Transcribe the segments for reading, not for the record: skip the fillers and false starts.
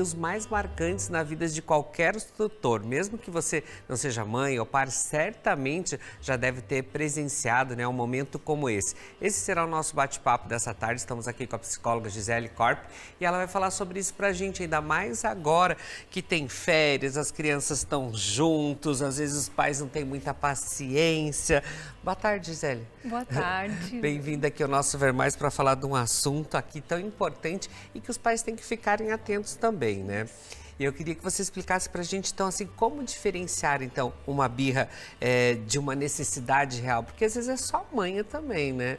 Os mais marcantes na vida de qualquer tutor, mesmo que você não seja mãe ou pai, certamente já deve ter presenciado, um momento como esse. Esse será o nosso bate-papo dessa tarde. Estamos aqui com a psicóloga Gisele Corp e ela vai falar sobre isso pra gente, ainda mais agora que tem férias, as crianças estão juntos, às vezes os pais não têm muita paciência. Boa tarde, Gisele. Boa tarde. Bem-vinda aqui ao nosso Ver Mais para falar de um assunto aqui tão importante e que os pais têm que ficarem atentos também, né? E eu queria que você explicasse para a gente, então, assim, como diferenciar, então, uma birra de uma necessidade real? Porque às vezes é só manha também, né?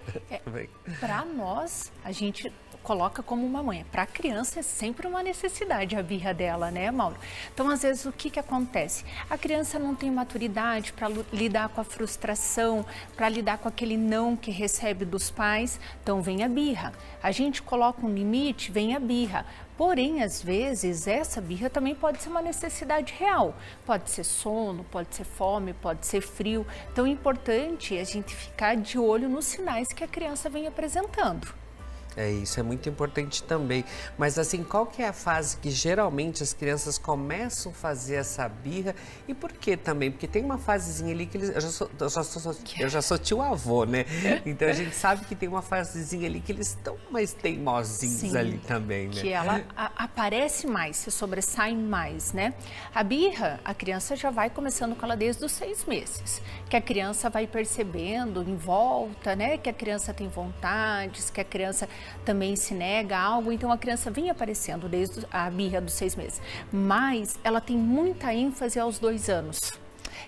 Para nós, a gente coloca como uma manha. Para a criança é sempre uma necessidade a birra dela, né, Mauro? Então, às vezes, o que acontece? A criança não tem maturidade para lidar com a frustração, para lidar com aquele não que recebe dos pais, então vem a birra. A gente coloca um limite, vem a birra. Porém, às vezes, essa birra também pode ser uma necessidade real. Pode ser sono, pode ser fome, pode ser frio. Então, é importante a gente ficar de olho nos sinais que a criança vem apresentando. É isso, é muito importante também. Mas assim, qual que é a fase que geralmente as crianças começam a fazer essa birra? E por que também? Porque tem uma fasezinha ali que eles... Eu já sou tio-avô, né? Então a gente sabe que tem uma fasezinha ali que eles estão mais teimosinhos. Sim, ali também, né? Que ela aparece mais, se sobressai mais, né? A birra, a criança já vai começando com ela desde os 6 meses. Que a criança vai percebendo em volta, né? Que a criança tem vontades, que a criança também se nega a algo, então a criança vem aparecendo desde a birra dos 6 meses, mas ela tem muita ênfase aos 2 anos,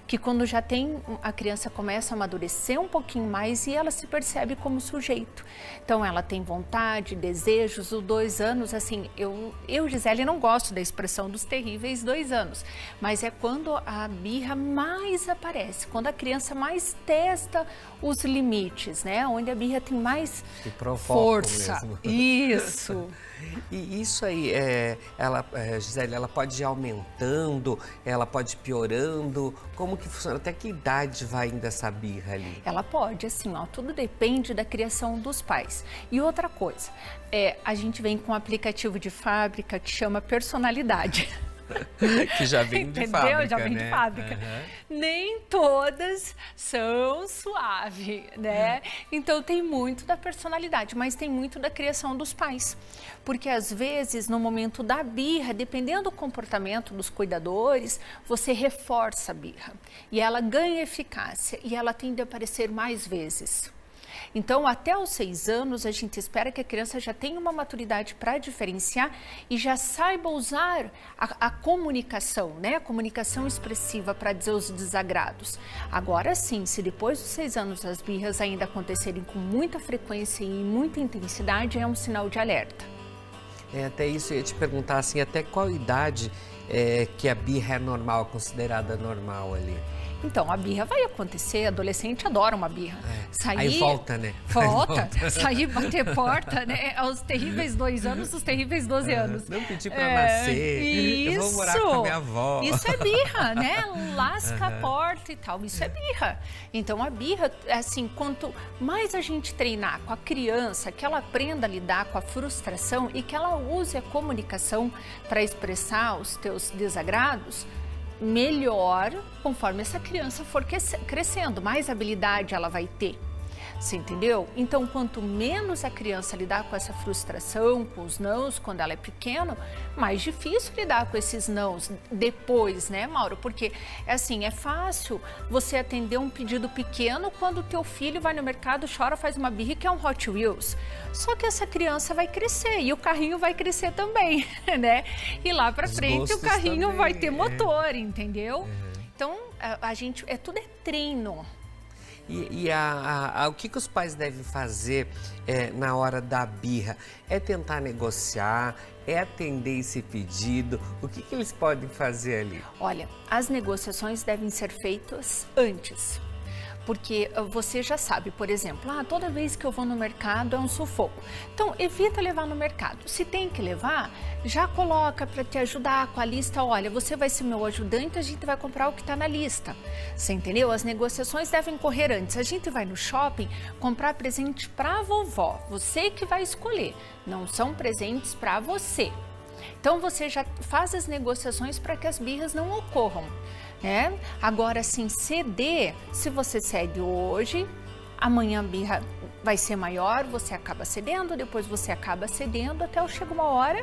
que quando já tem, a criança começa a amadurecer um pouquinho mais e ela se percebe como sujeito. Então ela tem vontade, desejos, os 2 anos, assim, eu Gisele, não gosto da expressão dos terríveis 2 anos, mas é quando a birra mais aparece, quando a criança mais testa os limites, né? Onde a birra tem mais força. Mesmo. Isso. E isso aí, Gisele, ela pode ir aumentando, ela pode ir piorando, como que funciona? Até que idade vai indo essa birra ali? Ela pode, assim, ó, tudo depende da criação dos pais. E outra coisa, a gente vem com um aplicativo de fábrica que chama personalidade. Que já vem de fábrica, entendeu? Já vem de fábrica. Uhum. Nem todas são suaves, né? Então tem muito da personalidade, mas tem muito da criação dos pais. Porque às vezes, no momento da birra, dependendo do comportamento dos cuidadores, você reforça a birra. E ela ganha eficácia e ela tende a aparecer mais vezes. Então, até os 6 anos, a gente espera que a criança já tenha uma maturidade para diferenciar e já saiba usar a comunicação, né? A comunicação expressiva para dizer os desagrados. Agora sim, se depois dos 6 anos as birras ainda acontecerem com muita frequência e muita intensidade, é um sinal de alerta. Até isso eu ia te perguntar, assim, até qual idade que a birra é normal, considerada normal ali? Então, a birra vai acontecer, adolescente adora uma birra. Sair, aí volta, né? Volta, sair, bater porta, né? Aos terríveis 2 anos, os terríveis 12 anos. Não pedir pra nascer, isso, eu vou morar com a minha avó. Isso é birra, né? Lasca a porta e tal, isso é birra. Então, a birra, assim, quanto mais a gente treinar com a criança, que ela aprenda a lidar com a frustração e que ela use a comunicação para expressar os teus desagrados, melhor conforme essa criança for crescendo, mais habilidade ela vai ter. Você entendeu? Então, quanto menos a criança lidar com essa frustração, com os nãos, quando ela é pequena, mais difícil lidar com esses nãos depois, né, Mauro? Porque, assim, é fácil você atender um pedido pequeno quando o teu filho vai no mercado, chora, faz uma birra que é um Hot Wheels. Só que essa criança vai crescer e o carrinho vai crescer também, né? E lá pra frente o carrinho também vai ter motor, entendeu? Então, tudo é treino. E o que os pais devem fazer na hora da birra? É tentar negociar? É atender esse pedido? O que eles podem fazer ali? Olha, as negociações devem ser feitas antes. Porque você já sabe, por exemplo, toda vez que eu vou no mercado é um sufoco. Então, evita levar no mercado. Se tem que levar, já coloca para te ajudar com a lista. Olha, você vai ser meu ajudante, a gente vai comprar o que está na lista. Você entendeu? As negociações devem correr antes. A gente vai no shopping comprar presente para a vovó. Você que vai escolher. Não são presentes para você. Então você já faz as negociações para que as birras não ocorram, né? Agora, assim, ceder, se você cede hoje, amanhã a birra vai ser maior, você acaba cedendo, depois você acaba cedendo, até chega uma hora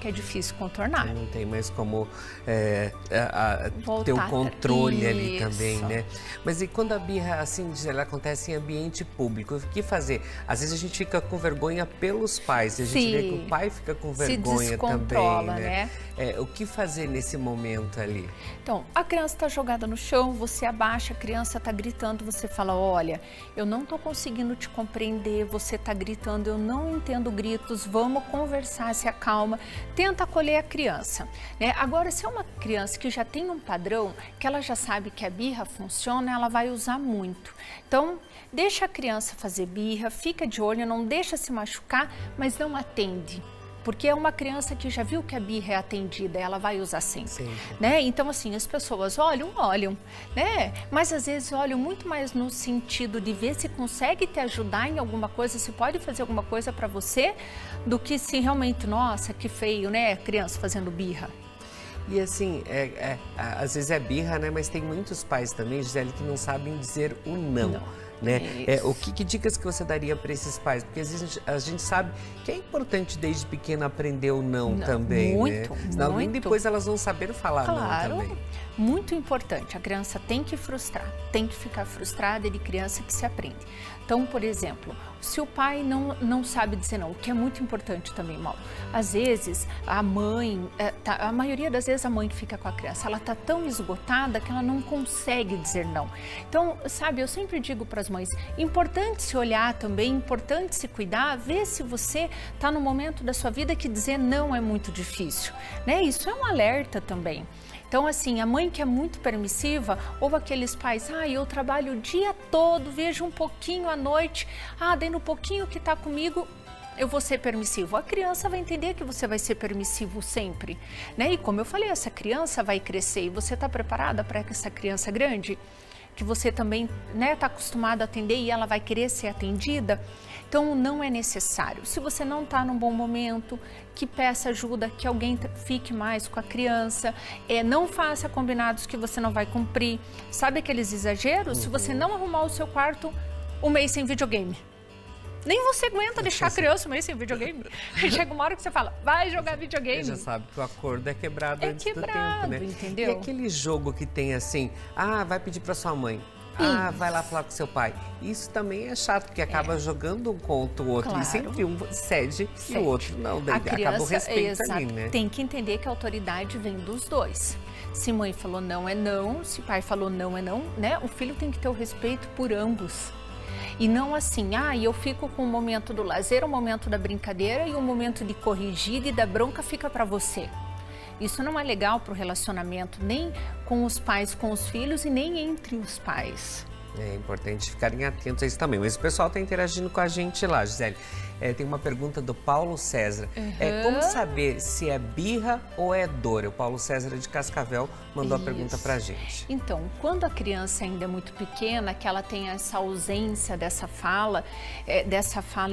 que é difícil contornar. Não tem mais como ter o controle ali também, né? Mas e quando a birra, assim, ela acontece em ambiente público, o que fazer? Às vezes a gente fica com vergonha pelos pais, e a gente vê que o pai fica com vergonha também, né? O que fazer nesse momento ali? Então, a criança está jogada no chão, você abaixa, a criança está gritando, você fala, olha, eu não estou conseguindo te compreender, você está gritando, eu não entendo gritos, vamos conversar, se acalma, tenta acolher a criança, né? Agora, se é uma criança que já tem um padrão, que ela já sabe que a birra funciona, ela vai usar muito. Então, deixa a criança fazer birra, fica de olho, não deixa se machucar, mas não atende. Porque é uma criança que já viu que a birra é atendida, ela vai usar sempre, né? Então, assim, as pessoas olham, né? Mas às vezes olham muito mais no sentido de ver se consegue te ajudar em alguma coisa, se pode fazer alguma coisa para você, do que se realmente, nossa, que feio, né? Criança fazendo birra. E assim, às vezes é birra, né? Mas tem muitos pais também, Gisele, que não sabem dizer o não. Né? Que dicas que você daria para esses pais? Porque às vezes a gente sabe que é importante desde pequeno aprender o não também, muito, né? Senão muito. Depois elas vão saber falar claro, não também. Muito importante, a criança tem que frustrar, tem que ficar frustrada, é de criança que se aprende. Então, por exemplo, se o pai não sabe dizer não, o que é muito importante também, Mauro, às vezes a mãe, a maioria das vezes a mãe que fica com a criança, ela está tão esgotada que ela não consegue dizer não. Então, sabe, eu sempre digo para as mães, importante se olhar também, importante se cuidar, ver se você está no momento da sua vida que dizer não é muito difícil, né? Isso é um alerta também. Então, assim, a mãe que é muito permissiva, ou aqueles pais, eu trabalho o dia todo, vejo um pouquinho à noite, daí no pouquinho que está comigo, eu vou ser permissivo. A criança vai entender que você vai ser permissivo sempre, né? E como eu falei, essa criança vai crescer e você está preparada para essa criança grande? Que você também, né, está acostumado a atender e ela vai querer ser atendida? Então, não é necessário. Se você não está num bom momento, que peça ajuda, que alguém fique mais com a criança. Não faça combinados que você não vai cumprir. Sabe aqueles exageros? Se você não arrumar o seu quarto um mês sem videogame, nem você aguenta deixar a criança um mês sem videogame. Chega uma hora que você fala, vai jogar videogame. Você já sabe que o acordo é quebrado antes do tempo, né? Entendeu? E aquele jogo que tem assim, vai pedir para sua mãe. Vai lá falar com seu pai. Isso também é chato, porque acaba jogando um contra o outro. Claro. E sempre um cede e o outro não. Daí acaba o respeito ali, né? Tem que entender que a autoridade vem dos dois. Se mãe falou não, é não. Se pai falou não, é não, né? O filho tem que ter o respeito por ambos. E não assim, eu fico com o momento do lazer, o momento da brincadeira e o momento de corrigir e da bronca fica para você. Isso não é legal para o relacionamento, nem com os pais, com os filhos e nem entre os pais. É importante ficarem atentos a isso também. Mas o pessoal está interagindo com a gente lá, Gisele. Tem uma pergunta do Paulo César. Como saber se é birra ou é dor? O Paulo César de Cascavel mandou a pergunta para a gente. Então, quando a criança ainda é muito pequena, que ela tem essa ausência dessa fala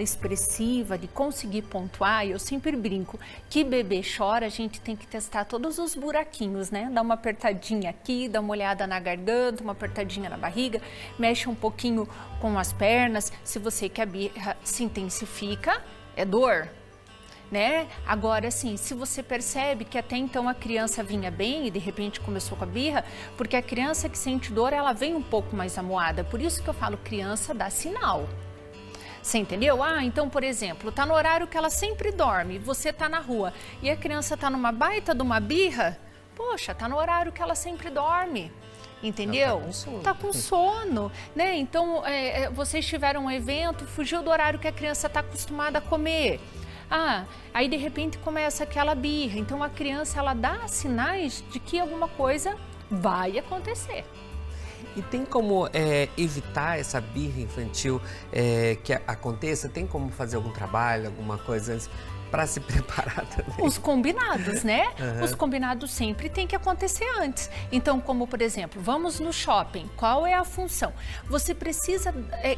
expressiva, de conseguir pontuar, eu sempre brinco que bebê chora, a gente tem que testar todos os buraquinhos, né? Dá uma apertadinha aqui, dá uma olhada na garganta, uma apertadinha na barriga, mexe um pouquinho com as pernas. Se você quer a birra se intensifica, é dor, né? Agora, assim, se você percebe que até então a criança vinha bem e de repente começou com a birra, porque a criança que sente dor, ela vem um pouco mais amuada. Por isso que eu falo, criança dá sinal. Você entendeu? Então, por exemplo, tá no horário que ela sempre dorme, você tá na rua e a criança tá numa baita de uma birra, poxa, tá no horário que ela sempre dorme. Entendeu? Tá com sono, né? Então, vocês tiveram um evento, fugiu do horário que a criança está acostumada a comer. Aí de repente começa aquela birra. Então, a criança, ela dá sinais de que alguma coisa vai acontecer. E tem como evitar essa birra infantil que aconteça? Tem como fazer algum trabalho, alguma coisa antes? para se preparar também. Os combinados, né? Os combinados sempre tem que acontecer antes. Então, como por exemplo, vamos no shopping, qual é a função? Você precisa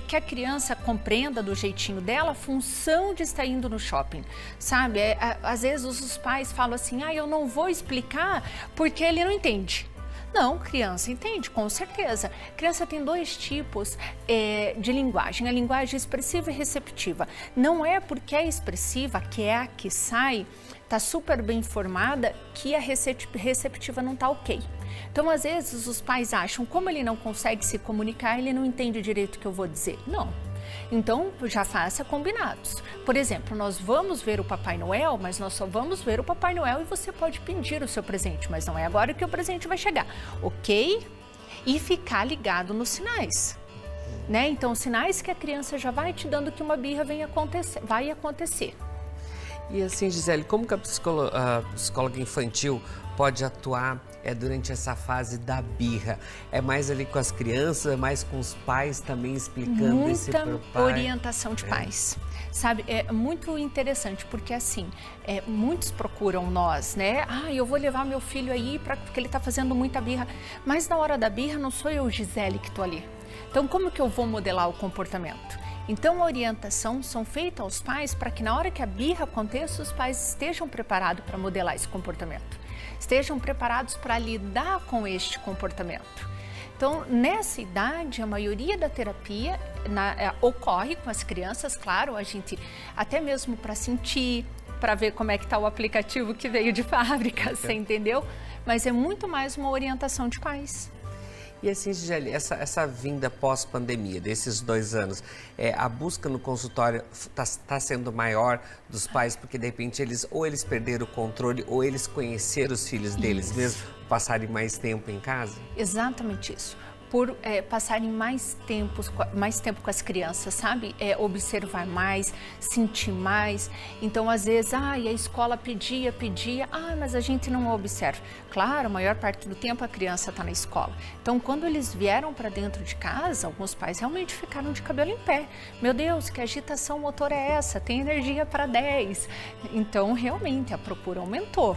que a criança compreenda do jeitinho dela a função de estar indo no shopping, sabe? Às vezes os pais falam assim, eu não vou explicar porque ele não entende. Não, criança entende, com certeza. Criança tem dois tipos de linguagem, a linguagem expressiva e receptiva. Não é porque é expressiva, que é a que sai, está super bem formada, que a receptiva não está ok. Então, às vezes, os pais acham, como ele não consegue se comunicar, ele não entende direito o que eu vou dizer. Não. Então, já faça combinados. Por exemplo, nós vamos ver o Papai Noel, mas nós só vamos ver o Papai Noel e você pode pedir o seu presente, mas não é agora que o presente vai chegar, ok? E ficar ligado nos sinais, né? Então, sinais que a criança já vai te dando que uma birra vai acontecer. E assim, Gisele, como que a psicóloga infantil pode atuar durante essa fase da birra? É mais ali com as crianças, é mais com os pais também explicando esse pro pai? Muita orientação de pais. Sabe, é muito interessante, porque assim, muitos procuram nós, né? Eu vou levar meu filho aí porque ele está fazendo muita birra. Mas na hora da birra não sou eu, Gisele, que estou ali. Então, como que eu vou modelar o comportamento? Então, a orientação são feitas aos pais para que na hora que a birra aconteça, os pais estejam preparados para modelar esse comportamento. Estejam preparados para lidar com este comportamento. Então, nessa idade, a maioria da terapia ocorre com as crianças, claro, a gente até mesmo para sentir, para ver como é que está o aplicativo que veio de fábrica, você entendeu? Mas é muito mais uma orientação de pais. E assim, Gisele, essa vinda pós-pandemia, desses 2 anos, a busca no consultório está sendo maior dos pais, porque de repente eles perderam o controle ou eles conheceram os filhos deles mesmo, passarem mais tempo em casa? Exatamente isso. Por passarem mais tempo com as crianças, sabe? Observar mais, sentir mais. Então, às vezes, a escola pedia, mas a gente não observa. Claro, a maior parte do tempo a criança está na escola. Então, quando eles vieram para dentro de casa, alguns pais realmente ficaram de cabelo em pé. Meu Deus, que agitação motor é essa? Tem energia para 10. Então, realmente, a procura aumentou.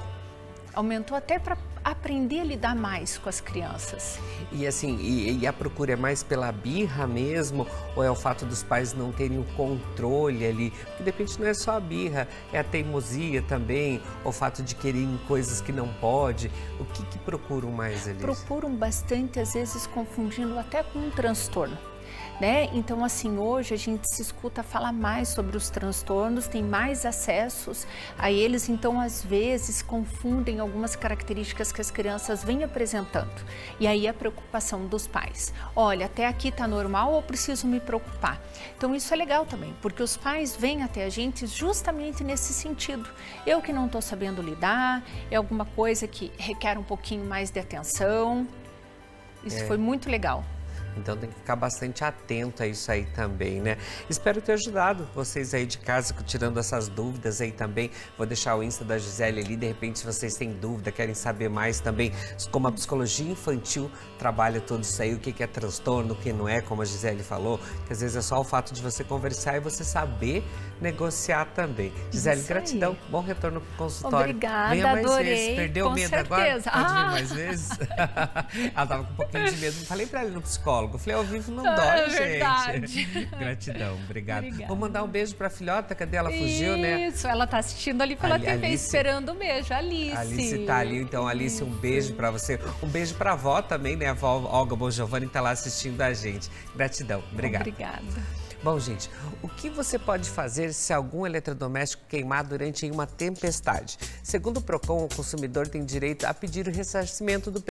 Aumentou até para aprender a lidar mais com as crianças. E assim, e a procura é mais pela birra mesmo, ou é o fato dos pais não terem o controle ali? Porque de repente não é só a birra, é a teimosia também, o fato de quererem coisas que não pode. O que procuram mais ali? Procuram bastante, às vezes confundindo até com um transtorno. Né? Então, assim, hoje a gente se escuta falar mais sobre os transtornos, tem mais acessos a eles, então, às vezes, confundem algumas características que as crianças vêm apresentando. E aí a preocupação dos pais. Olha, até aqui está normal ou preciso me preocupar? Então, isso é legal também, porque os pais vêm até a gente justamente nesse sentido. Eu que não estou sabendo lidar, é alguma coisa que requer um pouquinho mais de atenção. Isso foi muito legal. Então tem que ficar bastante atento a isso aí também, né? Espero ter ajudado vocês aí de casa, tirando essas dúvidas aí também. Vou deixar o Insta da Gisele ali, de repente se vocês têm dúvida, querem saber mais também, como a psicologia infantil trabalha tudo isso aí, o que é transtorno, o que não é, como a Gisele falou, que às vezes é só o fato de você conversar e você saber negociar também. Gisele, gratidão, bom retorno pro consultório. Obrigada, venha mais adorei, vezes. Perdeu o medo certeza. Agora? Pode vir mais vezes? Ela tava com um pouquinho de medo, falei pra ela no psicólogo. Eu falei, ao vivo não dói, gente. Verdade. Gratidão, obrigado. Vou mandar um beijo pra filhota, cadê ela? Fugiu, né? Isso, ela tá assistindo ali pela TV, Alice, esperando o beijo. Alice. Alice tá ali, então Alice, um beijo pra você. Um beijo pra avó também, né? A avó Olga Bongiovanni tá lá assistindo a gente. Gratidão, obrigado. Obrigada. Bom, gente, o que você pode fazer se algum eletrodoméstico queimar durante uma tempestade? Segundo o PROCON, o consumidor tem direito a pedir o ressarcimento do